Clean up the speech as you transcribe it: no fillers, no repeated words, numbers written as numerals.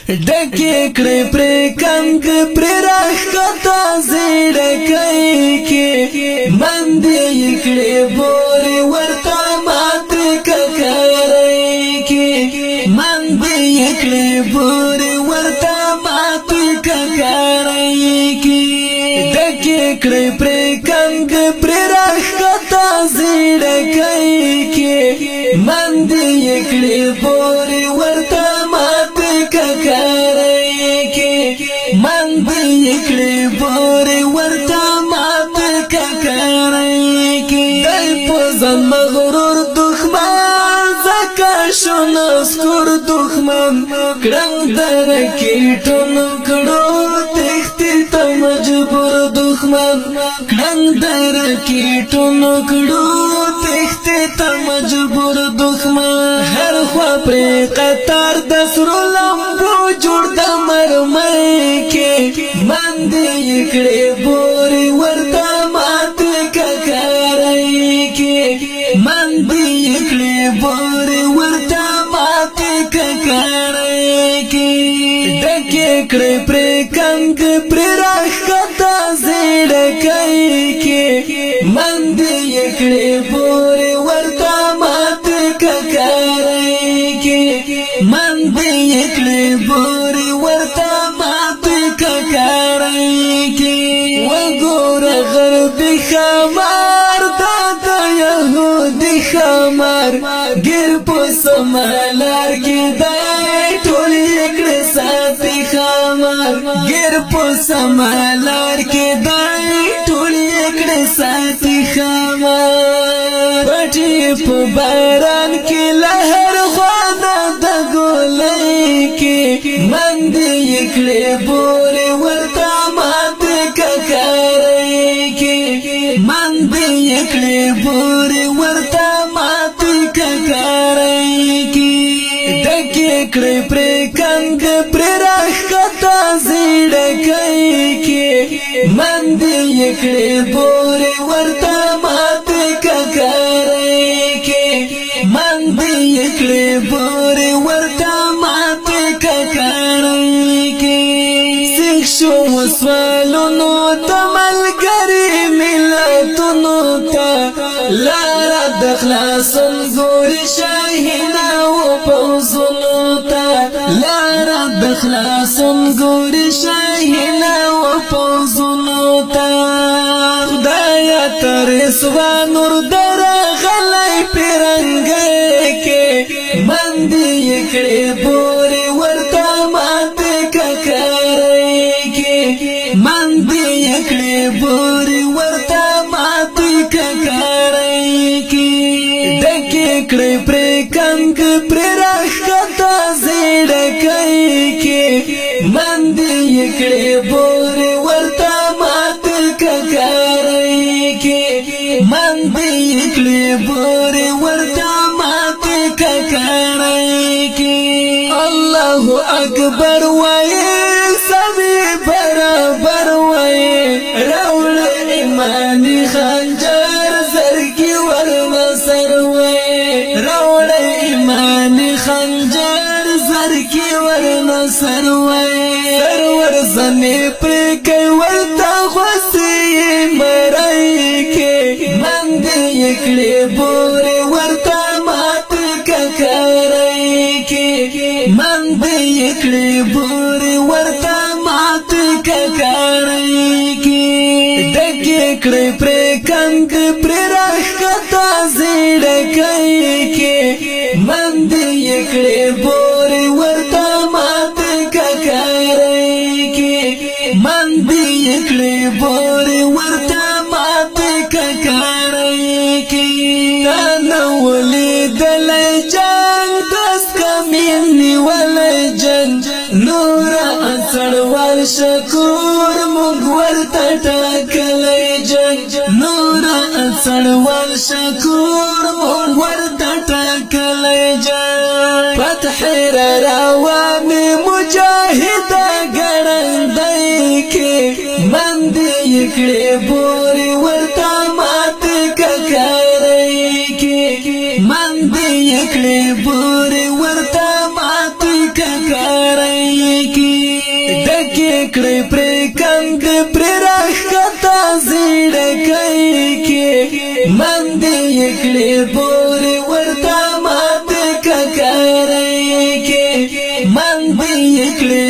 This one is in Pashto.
ډکې کړې پرې کنګ پرې راښکته زړکۍ کې باندې کړې بورې ورته ماتې ککرۍ کې باندې کړې بورې ورته ماتې ککرۍ کې ډکې کړې پرې کنګ پرې راښکته زړکۍ کې باندې کړې بورې ورته ماتې ککرۍ کې باندې کړې بورې ورته ماتې ککرۍ کې دی په ځان مغرور دښمن ځکه شو نسکور دښمن کړنګ درکې ټولو کړو تښتې ته مجبور دښمن کړنګ درکې ټولو کړو تښتې ته مجبور دښمن هر خوا پرې قطار د سرو لمبو جوړ د مرمۍ کې باندې کړې بورې ورته ماتې ککرۍ کې باندې کړې بورې ورته ماتې ککرۍ کې ډکې کړې پرې کنګ پرې راښکته زړکۍ کې باندې کړې بورې ورته ماتې ککرۍ کې باندې کړې بورې ورته ماتې ککرۍ کې وګوره غربي ښامار دا د یهودي ښامار ګیر په سمهلار کې دی ټول یې کړې ساتي ښامار ګیر په سمهلار کې دی ټول یې کړې ساتي ښامار پټي په باران کې لهر خوا د ګولۍ کې باندې کړې بورې ورته ماتې ککرۍ کې باندې کړې بورې ورته ماتې ککرۍ کې ډکې کړې پرې کنګ پرې راښکته زړکۍ کې باندې کړې بورې ورته ماتې ککرۍ کې باندې کړې بورې ورته ماتې ککرۍ کې سیخ شو وسوالونو ته ملګري ملتونو ته لاره د خلاصون ګوري شاهینه و پوځونو ته لاره د خلاصون ګوري شاهینه و پوځونو ته خدایا تر سوا نور درغلی پیرنګۍ کې باندې کړې بورې ورته ماتې ککرۍ کې باندې کړې بورې ورته ماتې ککرۍ کې ډکې کړې پرې کنګ پرې راښکته زړکۍ کې باندې کړې بورې ورته ماتې ککرۍ کې باندې کړې بورې ورته ماتې ککرۍ کې الله اکبر وایي سمې برابر وایي راوړ ایماني خنجر زرګي ورنه سر وایي راوړ ایماني خنجر زرګي ورنه سر وایي سرور زنې پرې کوي ورته غوسې مرۍ کې باندې کړې بورې ورته ماتې ککرۍ کې باندې کړې بورې ورته ماتې ککرۍ کې ډکې کړې پرې کنګ پرې راښکته زړکۍ کې باندې کړې بورې ورته ماتې ککرۍ کې باندې کړې بورې ورته ماتې ککرۍ کې تا نه ولیدلی جنګ دست کمین نیولی جنګ نور اڅړوال شکور موږ ورته ټاکلی جنګ نور اڅړوال شکور موږ ورته ټاکلی جنګ فتح را روانې مجاهده ګړندۍ کې باندې کړې بورې ورته ماتې ککرۍ کې باندې کړې بورې ورته ماتې ککرۍ کړې پرې کند پر راختا زیړه کوي کې من دې کړې بور ورته مات ککرې کې من دې کړې